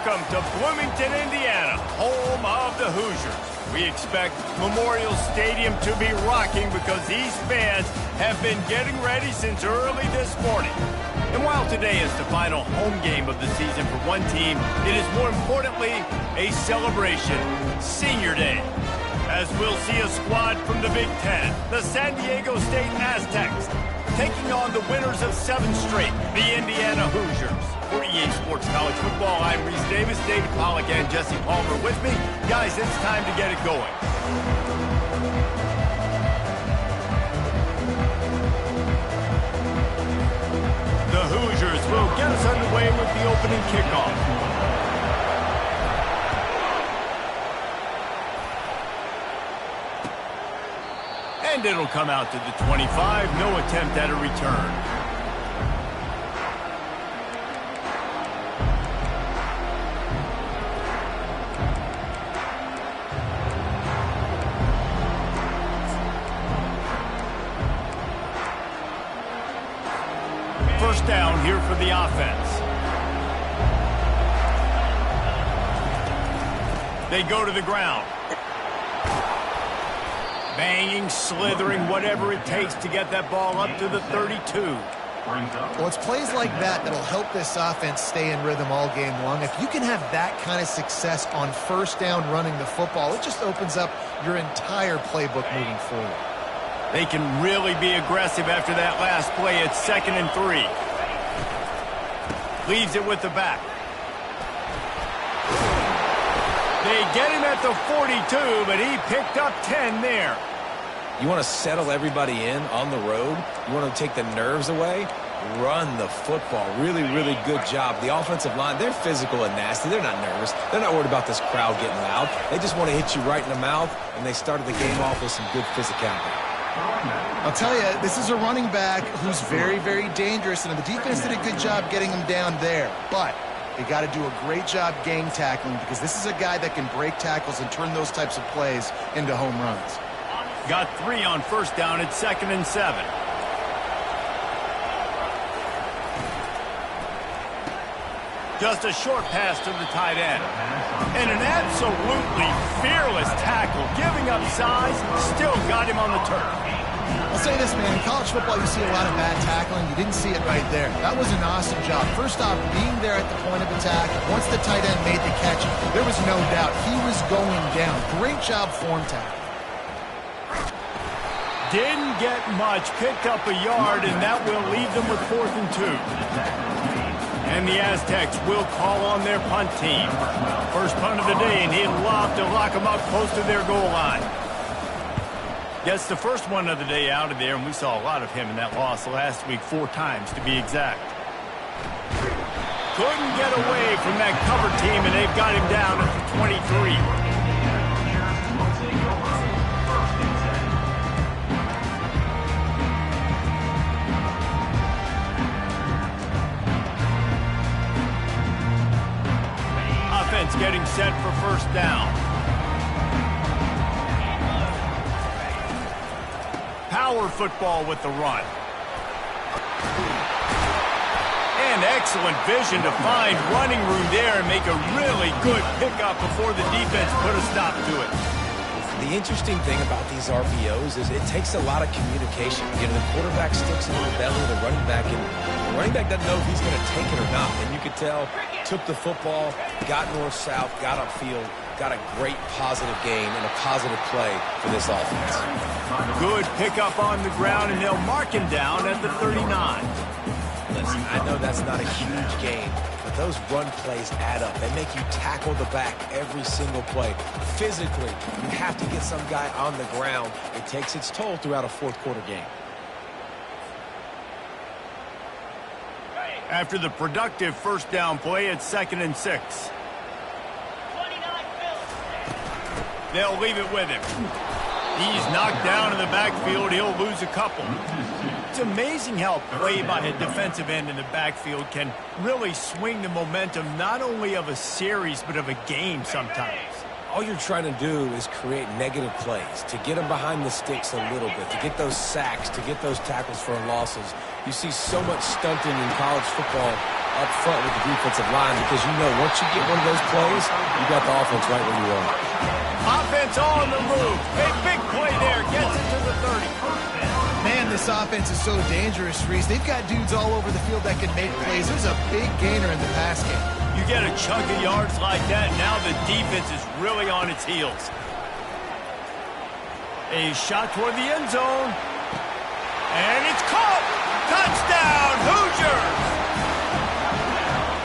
Welcome to Bloomington, Indiana, home of the Hoosiers. We expect Memorial Stadium to be rocking because these fans have been getting ready since early this morning. And while today is the final home game of the season for one team, it is more importantly a celebration, Senior Day. As we'll see a squad from the Big Ten, the San Diego State Aztecs, taking on the winners of 7 straight, the Indiana Hoosiers. For EA Sports College Football, I'm Reese Davis, David Pollack, and Jesse Palmer with me. Guys, it's time to get it going. The Hoosiers will get us underway with the opening kickoff. And it'll come out to the 25. No attempt at a return. First down here for the offense. They go to the ground. Banging, slithering, whatever it takes to get that ball up to the 32. Well, it's plays like that that'll help this offense stay in rhythm all game long. If you can have that kind of success on first down running the football, it just opens up your entire playbook moving forward. They can really be aggressive after that last play. It's 2nd and 3. Leaves it with the back. They get him at the 42, but he picked up 10 there. You want to settle everybody in on the road? You want to take the nerves away? Run the football. Really, really good job. The offensive line, they're physical and nasty. They're not nervous. They're not worried about this crowd getting loud. They just want to hit you right in the mouth, and they started the game off with some good physicality. I'll tell you, this is a running back who's very, very dangerous, and the defense did a good job getting him down there. But they got to do a great job gang tackling because this is a guy that can break tackles and turn those types of plays into home runs. Got 3 on first down at 2nd and 7. Just a short pass to the tight end. And an absolutely fearless tackle, giving up size, still got him on the turf. I'll say this, man, in college football you see a lot of bad tackling. You didn't see it right there. That was an awesome job. First off, being there at the point of attack. Once the tight end made the catch, there was no doubt he was going down. Great job form tackle. Didn't get much, picked up a yard, and that will leave them with 4th and 2. And the Aztecs will call on their punt team. First punt of the day, and he'd love to lock them up close to their goal line. Gets the first one of the day out of there, and we saw a lot of him in that loss last week, 4 times to be exact. Couldn't get away from that cover team, and they've got him down at the 23. Offense getting set for first down. Power football with the run. And excellent vision to find running room there and make a really good pickup before the defense put a stop to it. The interesting thing about these RPOs is it takes a lot of communication. You know, the quarterback sticks into the belly of the running back, and the running back doesn't know if he's going to take it or not. And you could tell, took the football, got north-south, got upfield, got a great positive gain and a positive play for this offense. Good pickup on the ground, and they'll mark him down at the 39. Listen, I know that's not a huge gain, but those run plays add up. They make you tackle the back every single play. Physically, you have to get some guy on the ground. It takes its toll throughout a fourth-quarter game. After the productive first down play, it's 2nd and 6. They'll leave it with him. He's knocked down in the backfield. He'll lose a couple. It's amazing how a play by a defensive end in the backfield can really swing the momentum not only of a series but of a game sometimes. All you're trying to do is create negative plays, to get them behind the sticks a little bit, to get those sacks, to get those tackles for losses. You see so much stunting in college football up front with the defensive line because you know once you get one of those plays, you got the offense right where you want. Offense on the move. A big play there. Gets it to the 30. Man, this offense is so dangerous, Reese. They've got dudes all over the field that can make plays. There's a big gainer in the pass game. You get a chunk of yards like that, now the defense is really on its heels. A shot toward the end zone. And it's caught! Touchdown, Hoosiers!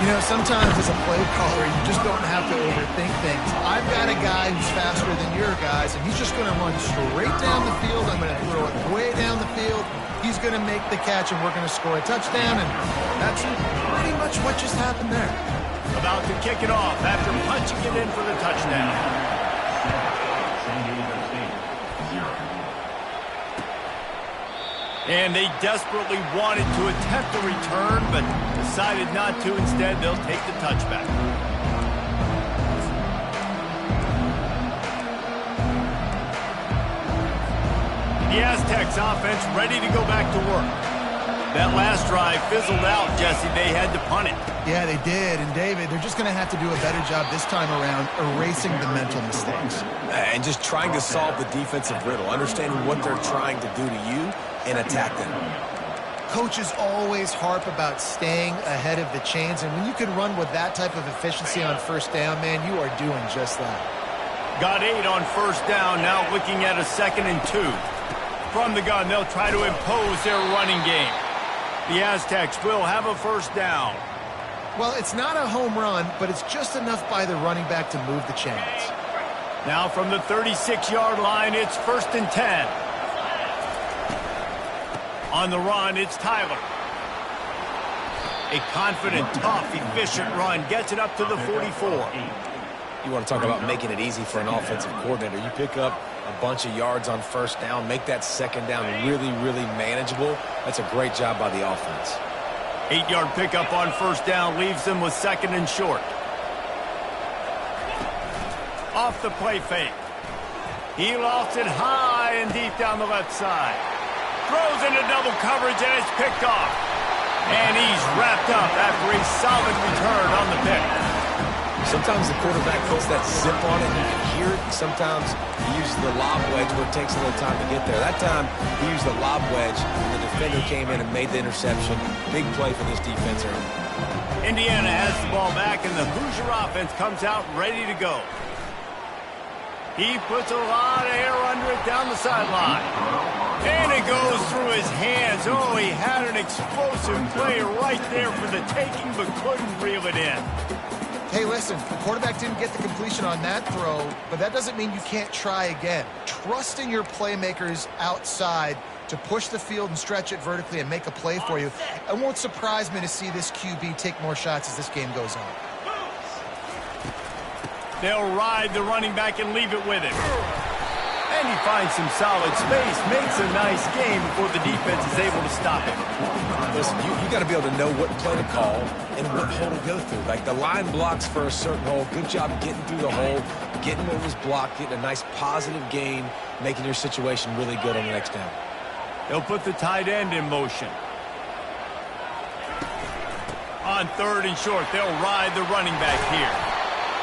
You know, sometimes as a play caller, you just don't have to overthink things. I've got a guy who's faster than your guys, and he's just going to run straight down the field. I'm going to throw it way down the field. He's going to make the catch, and we're going to score a touchdown, and that's pretty much what just happened there. About to kick it off after punching it in for the touchdown. And they desperately wanted to attempt a return, but decided not to. Instead, they'll take the touchback. The Aztecs offense ready to go back to work. That last drive fizzled out, Jesse. They had to punt it. Yeah, they did. And, David, they're just going to have to do a better job this time around erasing the mental mistakes. And just trying to solve the defensive riddle, understanding what they're trying to do to you and attack them. Coaches always harp about staying ahead of the chains, and when you can run with that type of efficiency on first down, man, you are doing just that. Got 8 on first down, now looking at a 2nd and 2. From the gun, they'll try to impose their running game. The Aztecs will have a first down. Well, it's not a home run, but it's just enough by the running back to move the chains. Now from the 36-yard line, it's 1st and 10. On the run, it's Tyler. A confident, tough, efficient run gets it up to the 44. You want to talk about making it easy for an offensive coordinator. You pick up a bunch of yards on first down, make that second down really, really manageable. That's a great job by the offense. 8-yard pickup on first down leaves them with 2nd and short. Off the play fake. He lost it high and deep down the left side. Throws into double coverage and it's picked off. And he's wrapped up after a solid return on the pick. Sometimes the quarterback puts that zip on it and you can hear it. Sometimes he uses the lob wedge where it takes a little time to get there. That time he used the lob wedge and the defender came in and made the interception. Big play for this defense early. Indiana has the ball back and the Hoosier offense comes out ready to go. He puts a lot of air under it down the sideline. And it goes through his hands. Oh, he had an explosive play right there for the taking, but couldn't reel it in. Hey, listen, the quarterback didn't get the completion on that throw, but that doesn't mean you can't try again. Trust in your playmakers outside to push the field and stretch it vertically and make a play for you. It won't surprise me to see this QB take more shots as this game goes on. They'll ride the running back and leave it with him. And he finds some solid space, makes a nice game before the defense is able to stop him. Listen, you got to be able to know what play to call and what hole to go through. Like the line blocks for a certain hole. Good job getting through the hole, getting what was blocked, getting a nice positive gain, making your situation really good on the next down. They'll put the tight end in motion. On 3rd and short, they'll ride the running back here.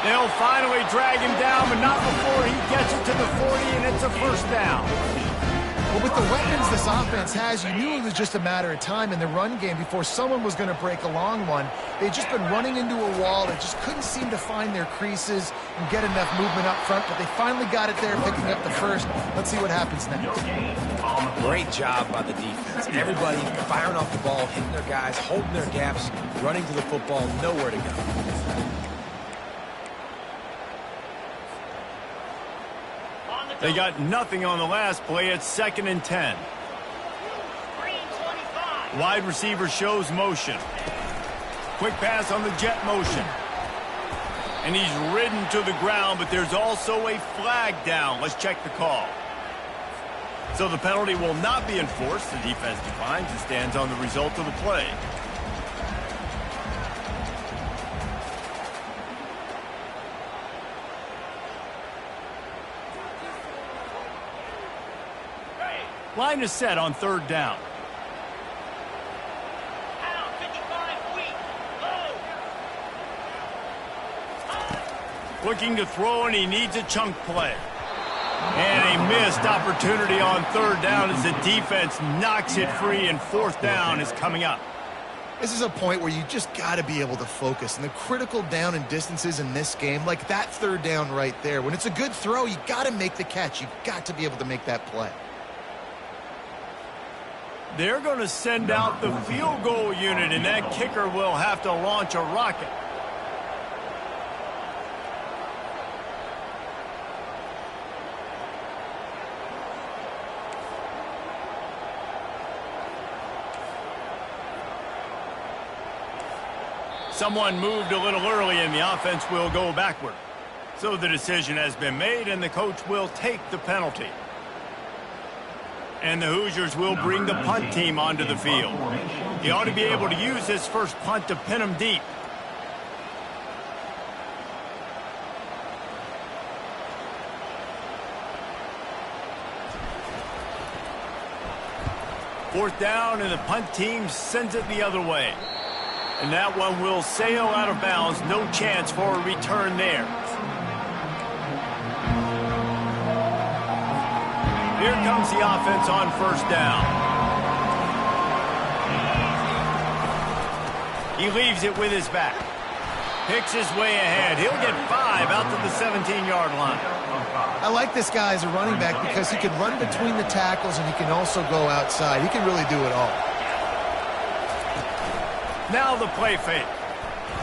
They'll finally drag him down, but not before he gets it to the 40, and it's a first down. Well, with the weapons this offense has, you knew it was just a matter of time in the run game before someone was going to break a long one. They'd just been running into a wall. They just couldn't seem to find their creases and get enough movement up front, but they finally got it there, picking up the first. Let's see what happens next. Great job by the defense. Everybody firing off the ball, hitting their guys, holding their gaps, running to the football, nowhere to go. They got nothing on the last play. It's 2nd and 10. Wide receiver shows motion. Quick pass on the jet motion. And he's ridden to the ground, but there's also a flag down. Let's check the call. So the penalty will not be enforced. The defense declines and stands on the result of the play. Line is set on 3rd down. Looking to throw, and he needs a chunk play. And a missed opportunity on third down as the defense knocks it free, and fourth down is coming up. This is a point where you just got to be able to focus. And the critical down and distances in this game, like that third down right there, when it's a good throw, you got to make the catch. You've got to be able to make that play. They're going to send out the field goal unit, and that kicker will have to launch a rocket. Someone moved a little early, and the offense will go backward. So the decision has been made, and the coach will take the penalty. And the Hoosiers will bring the punt team onto the field. He ought to be able to use his first punt to pin him deep. Fourth down, and the punt team sends it the other way. And that one will sail out of bounds. No chance for a return there. Here comes the offense on first down. He leaves it with his back. Picks his way ahead. He'll get 5 out to the 17-yard line. I like this guy as a running back because he can run between the tackles and he can also go outside. He can really do it all. Now the play fake.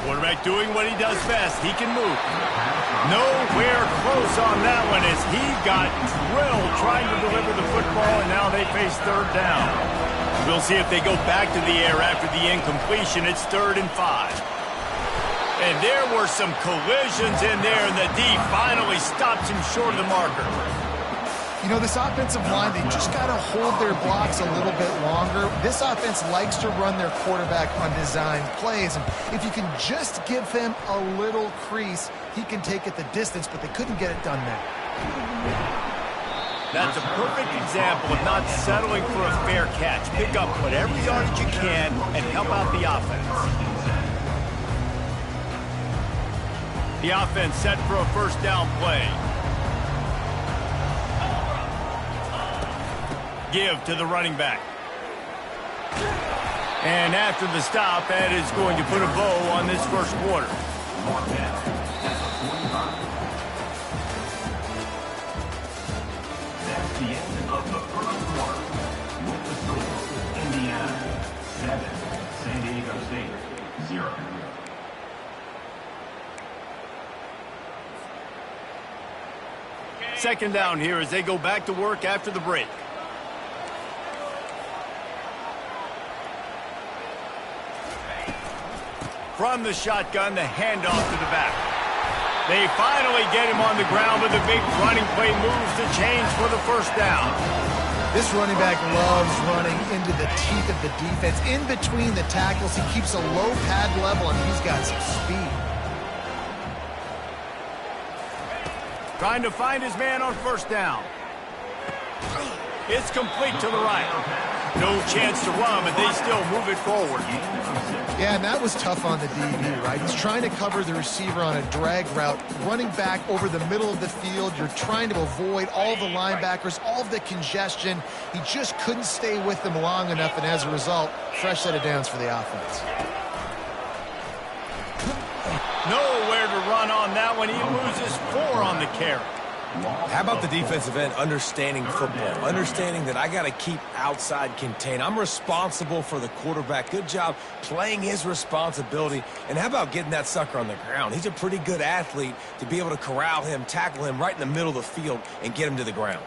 Quarterback doing what he does best. He can move. Nowhere close on that one as he got drilled trying to deliver the football, and now they face third down. We'll see if they go back to the air after the incompletion. It's 3rd and 5. And there were some collisions in there, and the D finally stops him short of the marker. You know, this offensive line, they just got to hold their blocks a little bit longer. This offense likes to run their quarterback on design plays. And if you can just give him a little crease, he can take it the distance, but they couldn't get it done there. That's a perfect example of not settling for a fair catch. Pick up whatever yardage you can and help out the offense. The offense set for a first down play. Give to the running back. And after the stop, that is going to put a bow on this first quarter. That's the end of the first quarter. With the score, Indiana 7, San Diego State 0. Second down here as they go back to work after the break. From the shotgun, the handoff to the back. They finally get him on the ground, but the big running play moves the chains for the first down. This running back loves running into the teeth of the defense. In between the tackles, he keeps a low pad level, and he's got some speed. Trying to find his man on first down. It's complete to the right. No chance to run, but they still move it forward. Yeah, and that was tough on the DB, right? He's trying to cover the receiver on a drag route, running back over the middle of the field. You're trying to avoid all the linebackers, all of the congestion. He just couldn't stay with them long enough, and as a result, fresh set of downs for the offense. Nowhere to run on that one. He loses 4 on the carry. How about the defensive end understanding football, understanding that I got to keep outside contained. I'm responsible for the quarterback. Good job playing his responsibility. And how about getting that sucker on the ground? He's a pretty good athlete to be able to corral him, tackle him right in the middle of the field, and get him to the ground.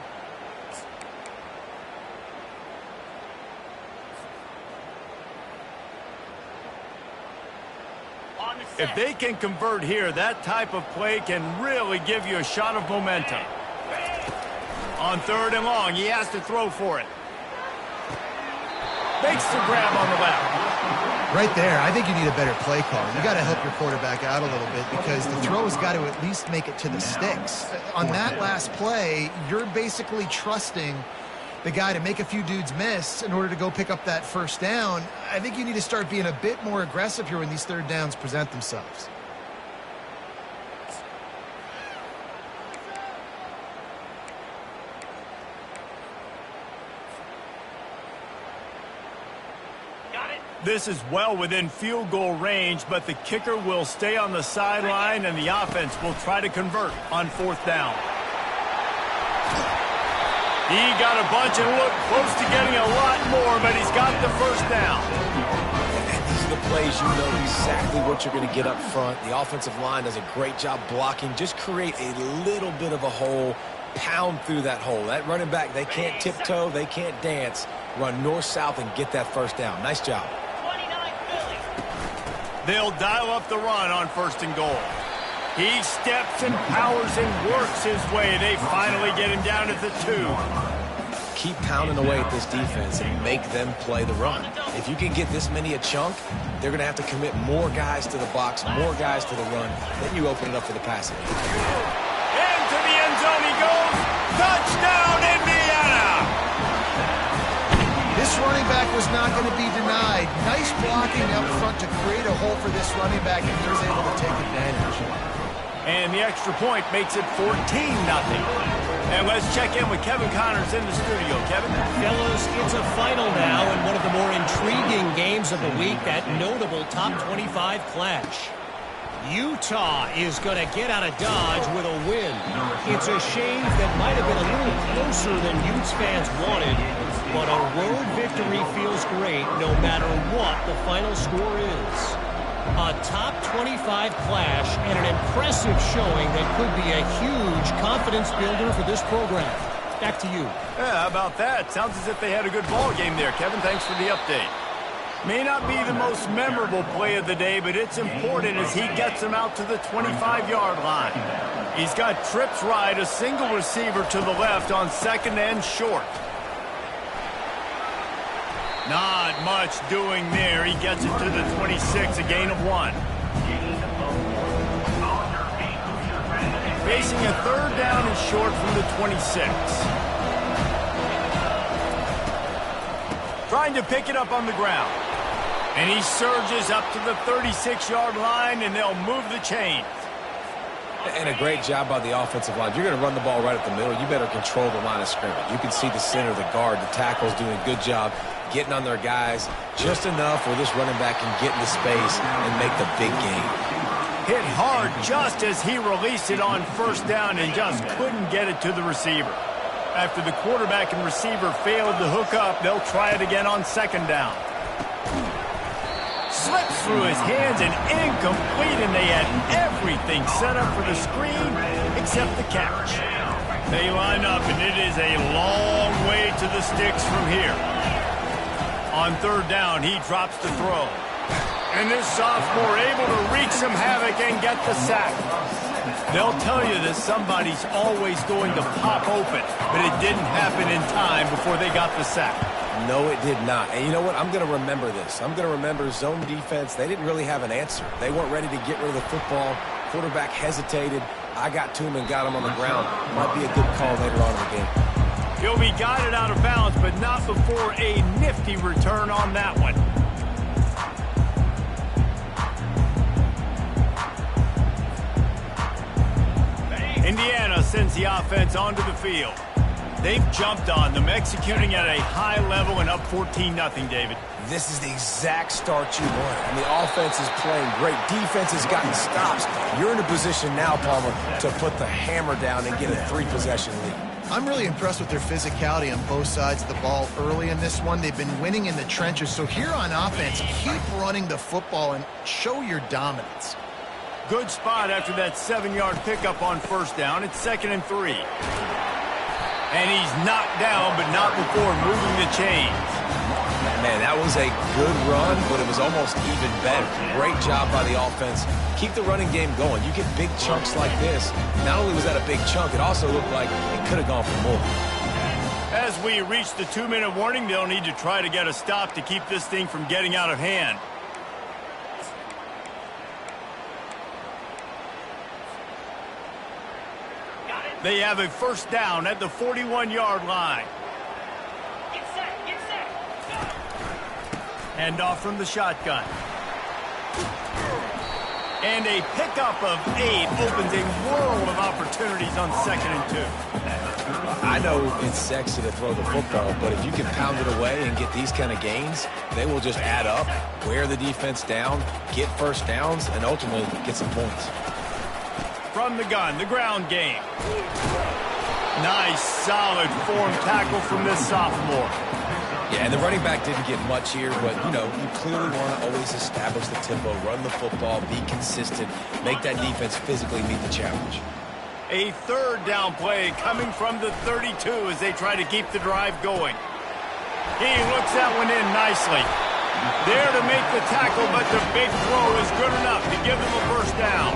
If they can convert here, that type of play can really give you a shot of momentum. On 3rd and long, he has to throw for it. Makes the grab on the left. Right there, I think you need a better play call. You got to help your quarterback out a little bit because the throw has got to at least make it to the sticks. On that last play, you're basically trusting the guy to make a few dudes miss in order to go pick up that first down. I think you need to start being a bit more aggressive here when these third downs present themselves. This is well within field goal range, but the kicker will stay on the sideline, and the offense will try to convert on 4th down. He got a bunch and looked close to getting a lot more, but he's got the 1st down. And these are the plays you know exactly what you're going to get up front. The offensive line does a great job blocking. Just create a little bit of a hole, pound through that hole. That running back, they can't tiptoe, they can't dance. Run north-south and get that 1st down. Nice job. They'll dial up the run on 1st and goal. He steps and powers and works his way. They finally get him down at the 2. Keep pounding away at this defense and make them play the run. If you can get this many a chunk, they're going to have to commit more guys to the box, more guys to the run. Then you open it up for the passing. Into the end zone he goes. Touchdown, Indiana! This running back was not going to be denied. Nice blocking up front to create a hole for this running back, and he was able to take advantage. And the extra point makes it 14-0. And let's check in with Kevin Connors in the studio. Kevin? Fellas, it's a final now in one of the more intriguing games of the week, that notable top 25 clash. Utah is going to get out of Dodge with a win. It's a shame that might have been a little closer than Utes fans wanted, but a road victory feels great no matter what the final score is. A top 25 clash and an impressive showing that could be a huge confidence builder for this program. Back to you. Yeah, how about that? Sounds as if they had a good ball game there, Kevin. Thanks for the update. May not be the most memorable play of the day, but it's important as he gets him out to the 25-yard line. He's got trips right, a single receiver to the left on 2nd and short. Not much doing there. He gets it to the 26, a gain of 1. Facing a 3rd down and short from the 26. Trying to pick it up on the ground. And he surges up to the 36-yard line, and they'll move the chains. And a great job by the offensive line. If you're going to run the ball right at the middle, you better control the line of scrimmage. You can see the center, the guard, the tackles doing a good job getting on their guys just enough where this running back can get into space and make the big game. Hit hard just as he released it on 1st down and just couldn't get it to the receiver. After the quarterback and receiver failed to hook up, they'll try it again on 2nd down. Slips through his hands and incomplete, and they had everything set up for the screen except the catch. They line up, and it is a long way to the sticks from here. On 3rd down, he drops the throw. And this sophomore able to wreak some havoc and get the sack. They'll tell you that somebody's always going to pop open, but it didn't happen in time before they got the sack. No, it did not. And you know what? I'm going to remember this. I'm going to remember zone defense. They didn't really have an answer. They weren't ready to get rid of the football. Quarterback hesitated. I got to him and got him on the ground. Might be a good call later on in the game. He'll be guided out of bounds, but not before a nifty return on that one. Indiana sends the offense onto the field. They've jumped on them, executing at a high level and up 14-0, David. This is the exact start you want. And the offense is playing great. Defense has gotten stops. You're in a position now, Palmer, to put the hammer down and get a 3-possession lead. I'm really impressed with their physicality on both sides of the ball early in this one. They've been winning in the trenches. So here on offense, keep running the football and show your dominance. Good spot after that 7-yard pickup on 1st down. It's 2nd and 3. And he's knocked down, but not before moving the chains. Man, that was a good run, but it was almost even better. Great job by the offense. Keep the running game going. You get big chunks like this. Not only was that a big chunk, it also looked like it could have gone for more. As we reach the 2-minute warning, they'll need to try to get a stop to keep this thing from getting out of hand. They have a 1st down at the 41-yard line. Hand off from the shotgun. And a pickup of 8 opens a world of opportunities on 2nd and 2. I know it's sexy to throw the football, but if you can pound it away and get these kind of gains, they will just add up, wear the defense down, get first downs, and ultimately get some points. From the gun, the ground game. Nice, solid form tackle from this sophomore. Yeah, and the running back didn't get much here, but, you know, you clearly want to always establish the tempo, run the football, be consistent, make that defense physically meet the challenge. A 3rd down play coming from the 32 as they try to keep the drive going. He looks that one in nicely. There to make the tackle, but the big throw is good enough to give them a first down.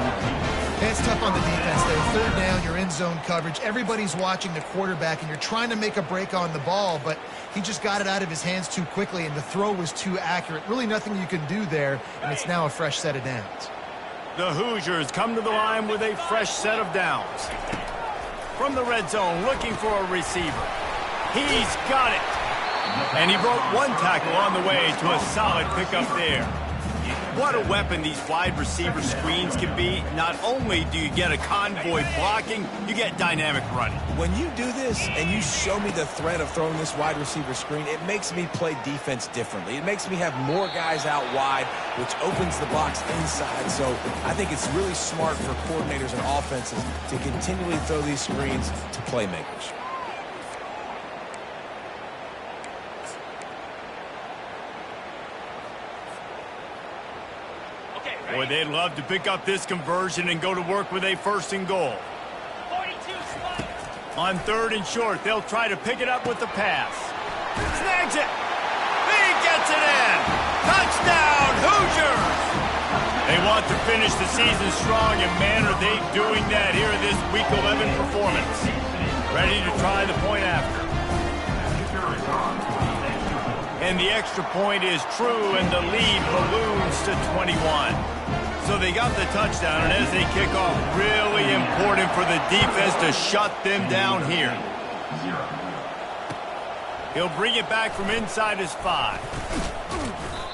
It's tough on the defense there. 3rd down, you're in zone coverage. Everybody's watching the quarterback, and you're trying to make a break on the ball, but he just got it out of his hands too quickly, and the throw was too accurate. Really nothing you can do there, and it's now a fresh set of downs. The Hoosiers come to the line with a fresh set of downs. From the red zone, looking for a receiver. He's got it. And he broke 1 tackle on the way to a solid pickup there. What a weapon these wide receiver screens can be. Not only do you get a convoy blocking, you get dynamic running. When you do this and you show me the threat of throwing this wide receiver screen, it makes me play defense differently. It makes me have more guys out wide, which opens the box inside. So I think it's really smart for coordinators and offenses to continually throw these screens to playmakers. Boy, they'd love to pick up this conversion and go to work with a 1st and goal. On 3rd and short, they'll try to pick it up with the pass. Snags it. He gets it in. Touchdown, Hoosiers! They want to finish the season strong, and man, are they doing that here in this Week 11 performance. Ready to try the point after. And the extra point is true, and the lead balloons to 21. So they got the touchdown, and as they kick off, really important for the defense to shut them down here. He'll bring it back from inside his 5.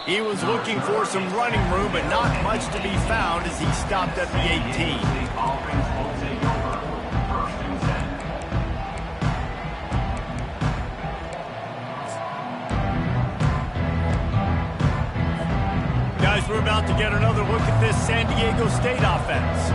He was looking for some running room, but not much to be found as he stopped at the 18. Guys, we're about to get another look at this San Diego State offense.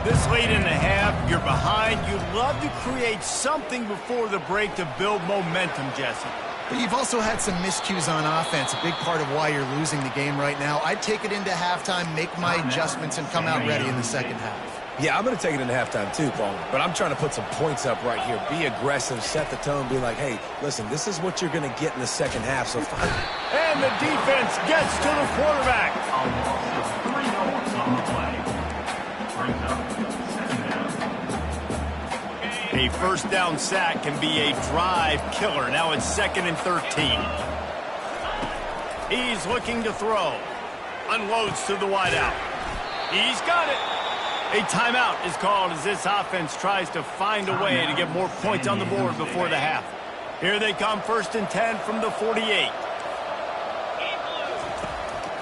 This late in the half, you're behind. You'd love to create something before the break to build momentum, Jesse. But you've also had some miscues on offense, a big part of why you're losing the game right now. I'd take it into halftime, make my adjustments, and come out ready in the second half. Yeah, I'm going to take it into halftime too, Paul. But I'm trying to put some points up right here. Be aggressive, set the tone, be like, hey, listen, this is what you're going to get in the second half, so fine. And the defense gets to the quarterback. A 1st down sack can be a drive killer. Now it's 2nd and 13. He's looking to throw. Unloads to the wideout. He's got it. A timeout is called as this offense tries to find a way to get more points on the board before the half. Here they come, 1st and 10 from the 48.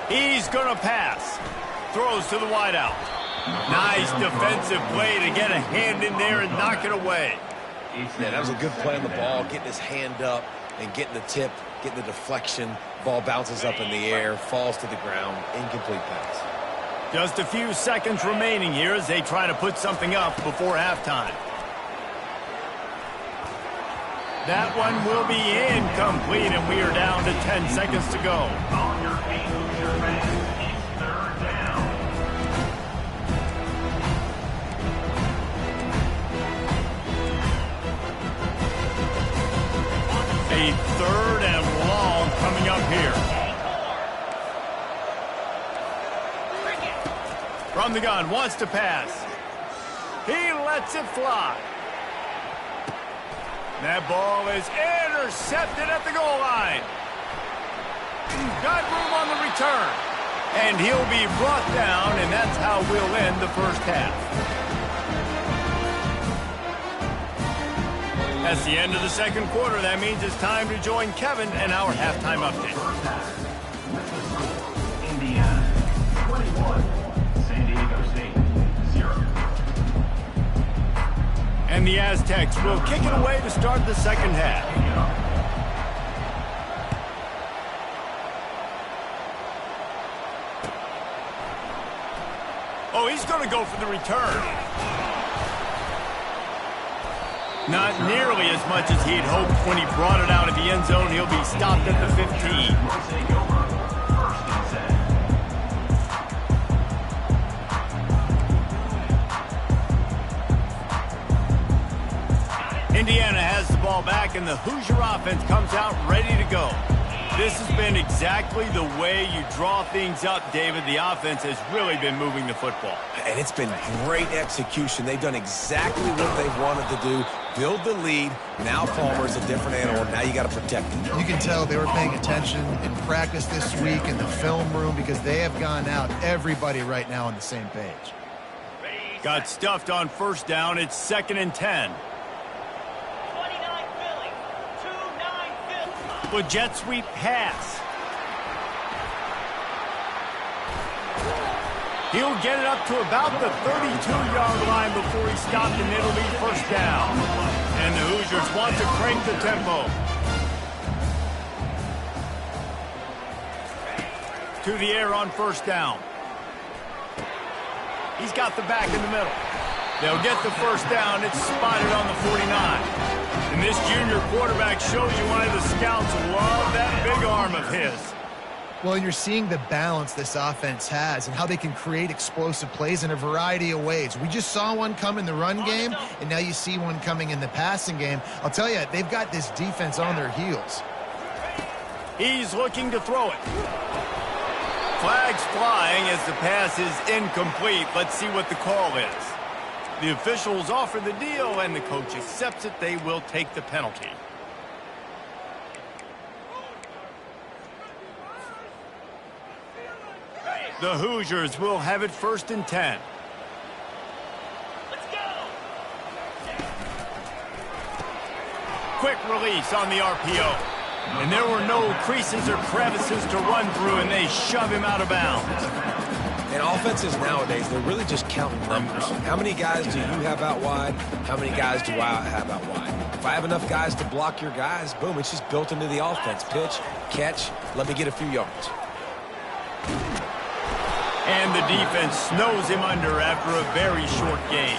He's going to pass. Throws to the wideout. Nice defensive play to get a hand in there and knock it away. Yeah, that was a good play on the ball, getting his hand up and getting the tip, getting the deflection. Ball bounces up in the air, falls to the ground, incomplete pass. Just a few seconds remaining here as they try to put something up before halftime. That one will be incomplete, and we are down to 10 seconds to go. On your feet, Hoosier fans, it's 3rd down. A 3rd and long coming up here. From the gun, wants to pass. He lets it fly. That ball is intercepted at the goal line. Got room on the return. And he'll be brought down, and that's how we'll end the first half. That's the end of the 2nd quarter. That means it's time to join Kevin and our halftime update. Indiana, 21. San Diego And the Aztecs will kick it away to start the second half. Oh, he's going to go for the return. Not nearly as much as he had hoped when he brought it out of the end zone. He'll be stopped at the 15. Indiana has the ball back, and the Hoosier offense comes out ready to go. This has been exactly the way you draw things up, David. The offense has really been moving the football. And it's been great execution. They've done exactly what they wanted to do. Build the lead. Now Palmer's a different animal. Now you got to protect him. You can tell they were paying attention in practice this week in the film room because they have gone out, everybody right now on the same page. Got stuffed on first down. It's 2nd and 10. With jet sweep pass. He'll get it up to about the 32-yard line before he's stopped, and it'll be first down. And the Hoosiers want to crank the tempo. To the air on first down. He's got the back in the middle. They'll get the first down. It's spotted on the 49. And this junior quarterback shows you why the scouts love that big arm of his. Well, and you're seeing the balance this offense has and how they can create explosive plays in a variety of ways. We just saw one come in the run game, and now you see one coming in the passing game. I'll tell you, they've got this defense on their heels. He's looking to throw it. Flags flying as the pass is incomplete. Let's see what the call is. The officials offer the deal, and the coach accepts it. They will take the penalty. The Hoosiers will have it 1st and 10. Let's go. Quick release on the RPO. And there were no creases or crevices to run through, and they shove him out of bounds. And offenses nowadays, they're really just counting numbers. How many guys do you have out wide? How many guys do I have out wide? If I have enough guys to block your guys, boom, it's just built into the offense. Pitch, catch, let me get a few yards. And the defense snows him under after a very short gain.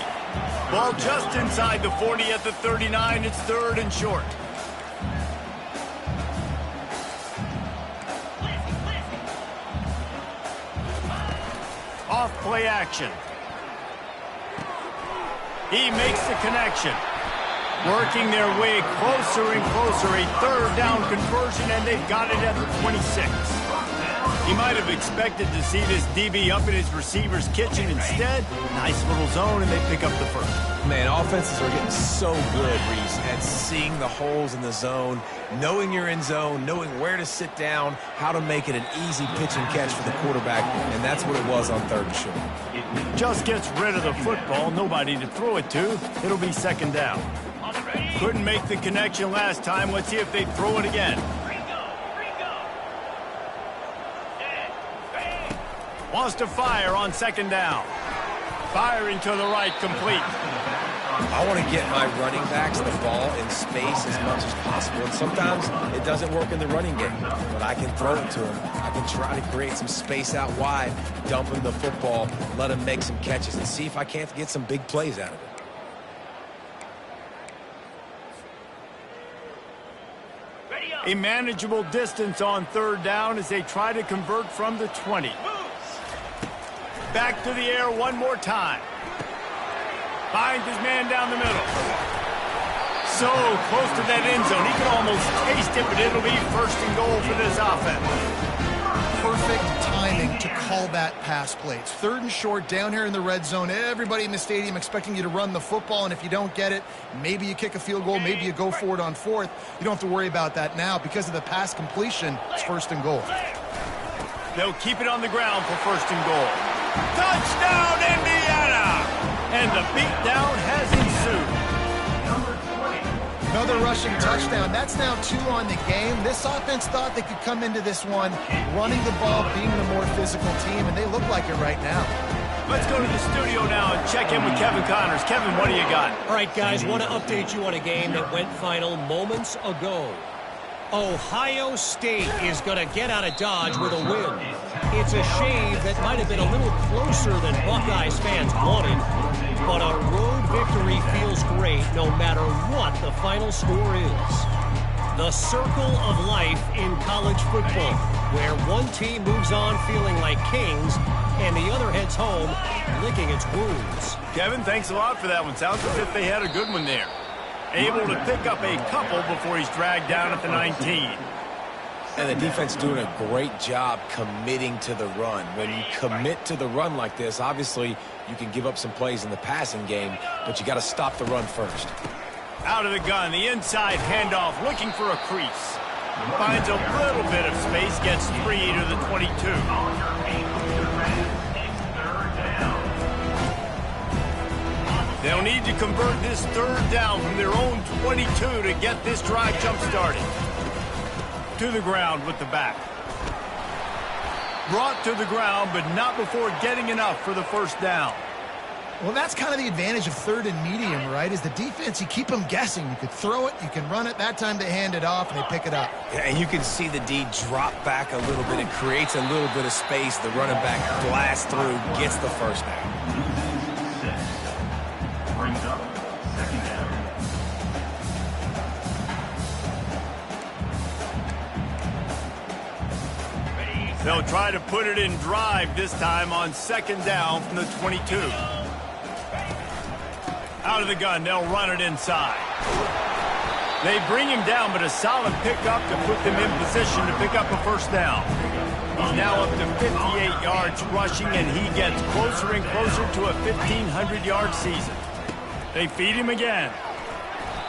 Ball just inside the 40 at the 39. It's 3rd and short. Off play action. He makes the connection. Working their way closer and closer. A 3rd down conversion, and they've got it at the 26. He might have expected to see this DB up in his receiver's kitchen. Instead, nice little zone, and they pick up the first. Man, offenses are getting so good, Reese, at seeing the holes in the zone, knowing you're in zone, knowing where to sit down, how to make it an easy pitch and catch for the quarterback, and that's what it was on 3rd and short. Just gets rid of the football, nobody to throw it to. It'll be 2nd down. Couldn't make the connection last time. Let's see if they throw it again. Wants to fire on 2nd down. Firing to the right, complete. I want to get my running backs the ball in space as much as possible. And sometimes it doesn't work in the running game, but I can throw it to him. I can try to create some space out wide, dump him the football, let him make some catches, and see if I can't get some big plays out of it. A manageable distance on 3rd down as they try to convert from the 20. Back to the air one more time. Finds his man down the middle. So close to that end zone. He could almost taste it, but it'll be 1st and goal for this offense. Perfect timing to call that pass play. It's 3rd and short down here in the red zone. Everybody in the stadium expecting you to run the football, and if you don't get it, maybe you kick a field goal, maybe you go for it on 4th. You don't have to worry about that now. Because of the pass completion, it's 1st and goal. They'll keep it on the ground for 1st and goal. Touchdown, Indiana! And the beatdown has ensued. Another rushing touchdown. That's now 2 on the game. This offense thought they could come into this one running the ball, being the more physical team, and they look like it right now. Let's go to the studio now and check in with Kevin Connors. Kevin, what do you got? All right, guys, want to update you on a game that went final moments ago. Ohio State is going to get out of Dodge with a win. It's a shave that might have been a little closer than Buckeyes fans wanted, but a road victory feels great no matter what the final score is. The circle of life in college football, where one team moves on feeling like kings and the other heads home licking its wounds. Kevin, thanks a lot for that one. Sounds as if they had a good one there. Able to pick up a couple before he's dragged down at the 19. And the defense doing a great job committing to the run. When you commit to the run like this, obviously you can give up some plays in the passing game, but you got to stop the run first. Out of the gun, the inside handoff, looking for a crease. Finds a little bit of space, gets 3 to the 22. They'll need to convert this third down from their own 22 to get this drive jump-started. To the ground with the back. Brought to the ground, but not before getting enough for the first down. Well, that's kind of the advantage of third and medium, right? Is the defense, you keep them guessing. You could throw it, you can run it. That time they hand it off and they pick it up. Yeah, and you can see the D drop back a little bit. It creates a little bit of space. The running back blasts through, gets the first down. Brings up second down. They'll try to put it in drive this time on second down from the 22. Out of the gun, they'll run it inside. They bring him down, but a solid pickup to put them in position to pick up a first down. He's now up to 58 yards rushing, and he gets closer and closer to a 1,500-yard season. They feed him again.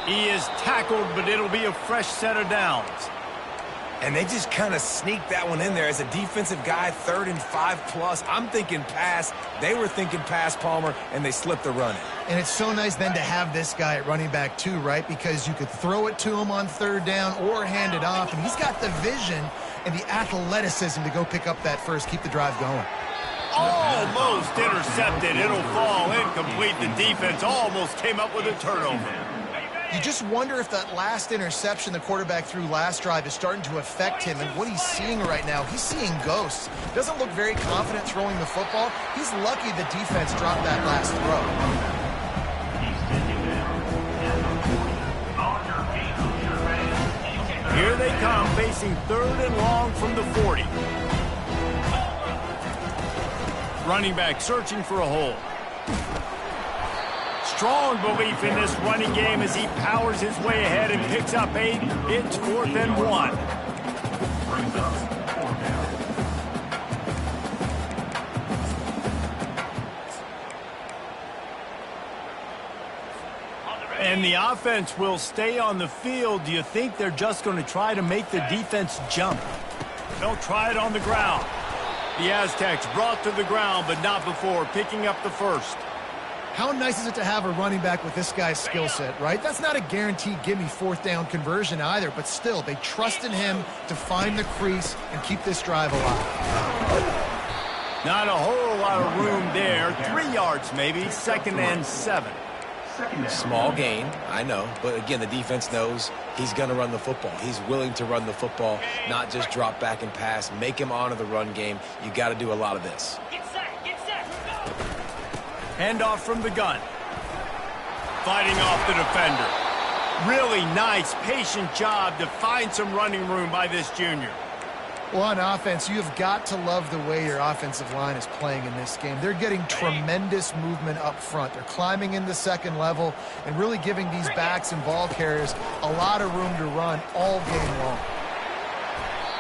He is tackled, but it'll be a fresh set of downs. And they just kind of sneak that one in there as a defensive guy, 3rd and 5+. I'm thinking pass. They were thinking pass, Palmer, and they slipped the run in. And it's so nice then to have this guy at running back too, right? Because you could throw it to him on third down or hand it off, and he's got the vision and the athleticism to go pick up that first, keep the drive going. Almost intercepted. It'll fall incomplete. The defense almost came up with a turnover. You just wonder if that last interception the quarterback threw last drive is starting to affect him and what he's seeing right now. He's seeing ghosts. Doesn't look very confident throwing the football. He's lucky the defense dropped that last throw. Here they come, facing 3rd and long from the 40. Running back searching for a hole. Strong belief in this running game as he powers his way ahead and picks up 8. It's 4th and 1. Brings up 4th down. And the offense will stay on the field. Do you think they're just going to try to make the defense jump? They'll try it on the ground. The Aztecs brought to the ground, but not before picking up the first. How nice is it to have a running back with this guy's skill set, right? That's not a guaranteed gimme 4th down conversion either, but still, they trust in him to find the crease and keep this drive alive. Not a whole lot of room there. 3 yards maybe, 2nd and 7. Small gain, I know, but again, the defense knows he's going to run the football. He's willing to run the football, not just drop back and pass, make him honor the run game. You got to do a lot of this. Handoff from the gun. Fighting off the defender. Really nice, patient job to find some running room by this junior. Well, on offense, you have got to love the way your offensive line is playing in this game. They're getting tremendous movement up front. They're climbing in the second level and really giving these backs and ball carriers a lot of room to run all game long.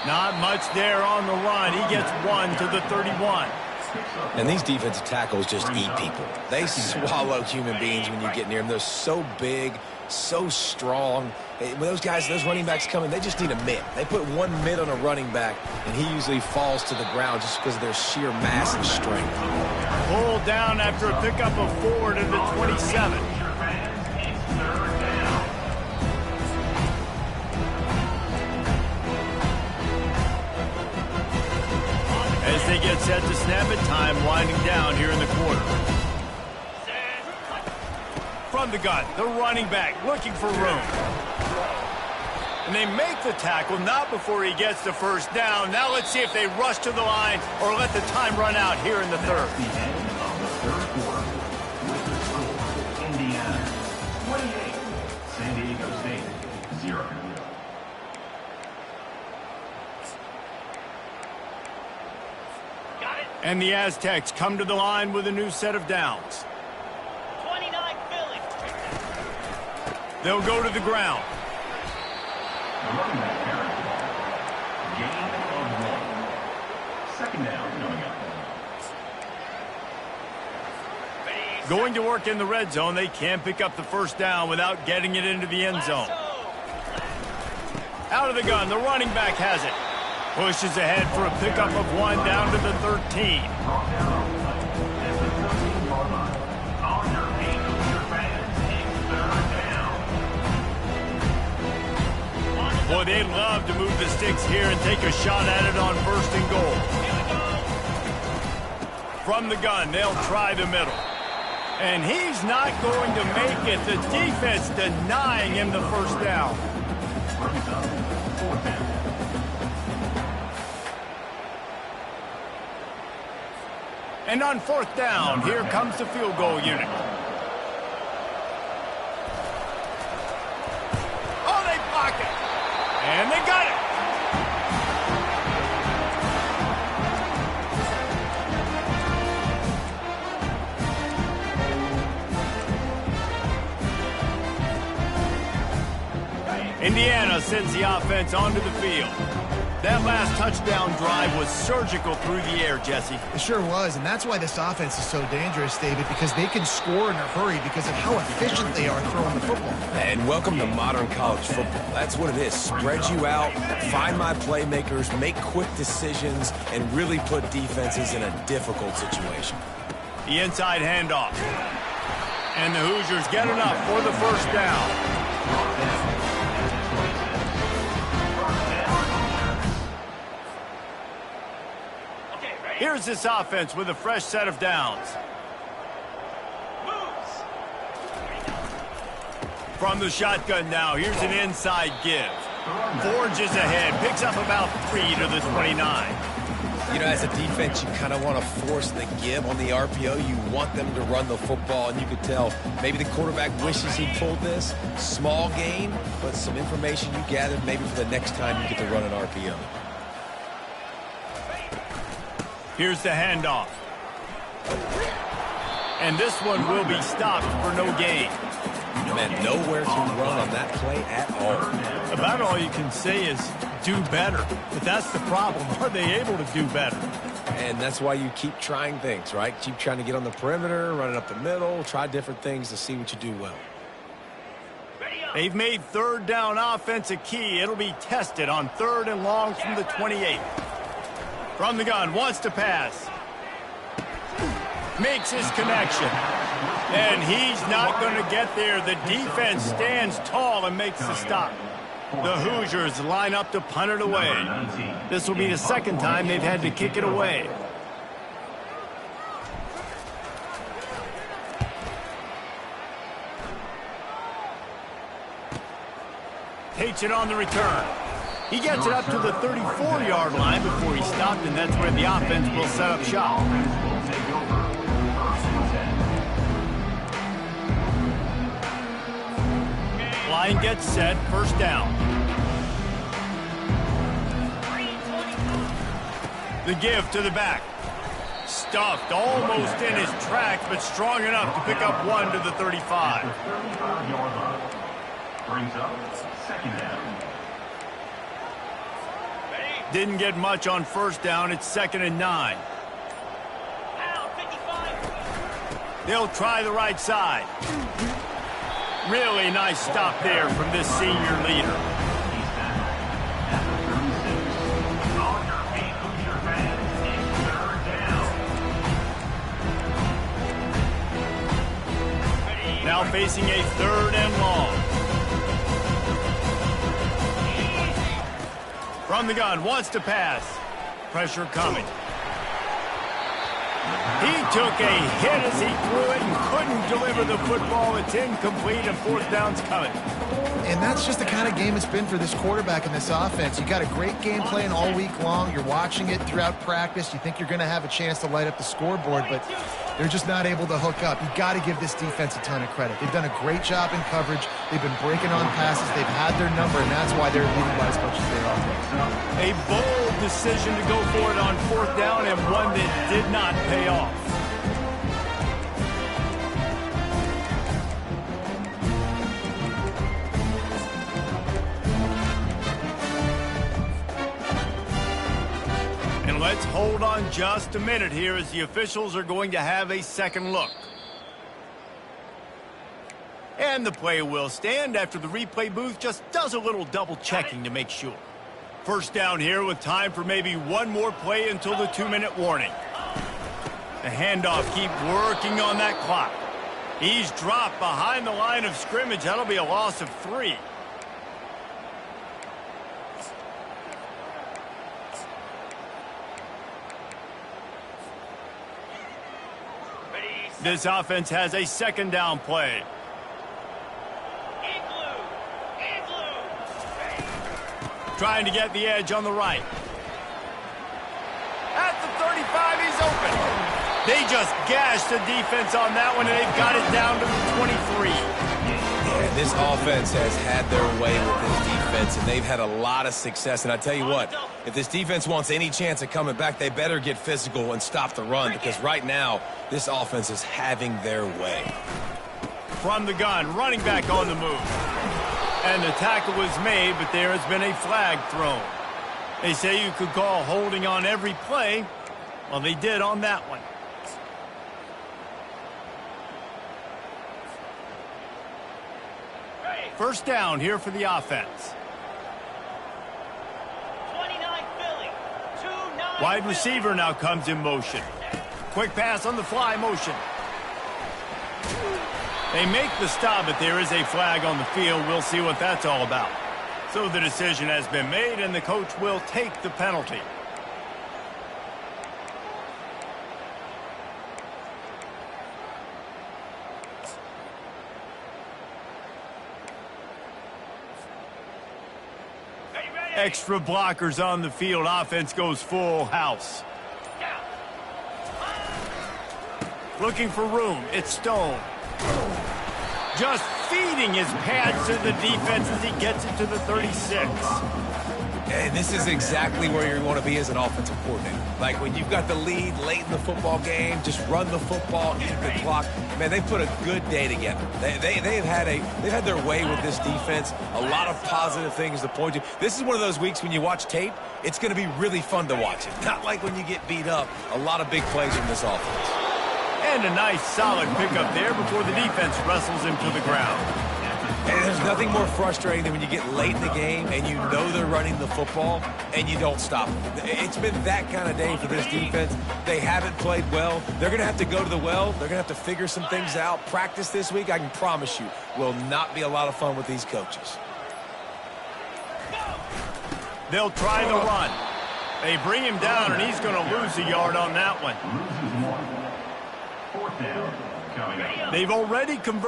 Not much there on the run. He gets 1 to the 31. And these defensive tackles just eat people. They swallow human beings when you get near them. They're so big, so strong. When those guys, those running backs come in, they just need a mitt. They put one mitt on a running back, and he usually falls to the ground just because of their sheer mass and strength. Pulled down after a pickup of 4 to the 27. As they get set to snap at time, winding down here in the quarter. From the gun, the running back looking for room. And they make the tackle, not before he gets the first down. Now let's see if they rush to the line or let the time run out here in the third. The end of the third quarter with the score, Indiana 28, San Diego State 0. And the Aztecs come to the line with a new set of downs. 29 Philly. They'll go to the ground. The running back carry. Gain of 1. Second down coming up. Going to work in the red zone. They can't pick up the first down without getting it into the end zone. Out of the gun, the running back has it. Pushes ahead for a pickup of 1 down to the 13. Boy, they'd love to move the sticks here and take a shot at it on 1st and goal. From the gun, they'll try the middle. And he's not going to make it. The defense denying him the first down. And on 4th down, here comes the field goal unit. Oh, they block it. And they got it. Indiana sends the offense onto the field. That last touchdown drive was surgical through the air, Jesse. It sure was, and that's why this offense is so dangerous, David, because they can score in a hurry because of how efficient they are throwing the football. And welcome to modern college football. That's what it is. Spread you out, find my playmakers, make quick decisions, and really put defenses in a difficult situation. The inside handoff. And the Hoosiers get enough for the first down. Here's this offense with a fresh set of downs. From the shotgun now, here's an inside give. Forges ahead, picks up about 3 to the 29. You know, as a defense, you kind of want to force the give on the RPO. You want them to run the football, and you could tell maybe the quarterback wishes he pulled this. Small gain, but some information you gathered maybe for the next time you get to run an RPO. Here's the handoff. And this one will be stopped for no gain. Man, nowhere to run on that play at all. About all you can say is do better. But that's the problem. Are they able to do better? And that's why you keep trying things, right? Keep trying to get on the perimeter, run it up the middle, try different things to see what you do well. They've made 3rd down offense a key. It'll be tested on 3rd and long from the 28. From the gun, wants to pass. Makes his connection. And he's not going to get there. The defense stands tall and makes the stop. The Hoosiers line up to punt it away. This will be the second time they've had to kick it away. Takes it on the return. He gets it up to the 34-yard line before he stopped, and that's where the offense will set up shop. Line gets set, first down. The give to the back. Stuffed almost in his tracks, but strong enough to pick up 1 to the 35. Brings up second down. Didn't get much on first down. It's 2nd and 9. They'll try the right side. Really nice stop there from this senior leader. He's back at the 36. All your feet, Hoosier fans, it's 3rd down. Now facing a 3rd and long. From the gun, wants to pass. Pressure coming. He took a hit as he threw it and couldn't deliver the football. It's incomplete and fourth down's coming. And that's just the kind of game it's been for this quarterback and this offense. You got a great game plan all week long. You're watching it throughout practice. You think you're going to have a chance to light up the scoreboard, but they're just not able to hook up. You got to give this defense a ton of credit. They've done a great job in coverage. They've been breaking on passes. They've had their number, and that's why they're leading by as much as they are. A bold decision to go for it on fourth down and one that did not pay off. Let's hold on just a minute here as the officials are going to have a second look. And the play will stand after the replay booth just does a little double checking to make sure. First down here with time for maybe one more play until the 2-minute warning. The handoff, keep working on that clock. He's dropped behind the line of scrimmage. That'll be a loss of 3. This offense has a second down play. Trying to get the edge on the right. At the 35, he's open. They just gashed the defense on that one, and they've got it down to the 23. Yeah, this offense has had their way with this defense, and they've had a lot of success. And I tell you what, if this defense wants any chance of coming back, they better get physical and stop the run, because right now, this offense is having their way. From the gun, running back on the move. And the tackle was made, but there has been a flag thrown. They say you could call holding on every play. Well, they did on that one. First down here for the offense. 29 Philly. 2-9 Wide receiver now comes in motion. Quick pass on the fly motion. They make the stop, but there is a flag on the field. We'll see what that's all about. So the decision has been made, and the coach will take the penalty. Extra blockers on the field. Offense goes full house. Looking for room. It's Stone. Just feeding his pads to the defense as he gets it to the 36. And this is exactly where you want to be as an offensive coordinator. Like when you've got the lead late in the football game, just run the football, eat the clock. Man, they put a good day together. They've had their way with this defense. A lot of positive things to point to. This is one of those weeks when you watch tape, it's going to be really fun to watch it. Not like when you get beat up. A lot of big plays in this offense. And a nice solid pickup there before the defense wrestles him to the ground. And there's nothing more frustrating than when you get late in the game and you know they're running the football and you don't stop them. It's been that kind of day for this defense. They haven't played well. They're going to have to go to the well. They're going to have to figure some things out. Practice this week, I can promise you, will not be a lot of fun with these coaches. They'll try the run. They bring him down, and he's going to lose a yard on that one. Fourth down coming up. They've already converted.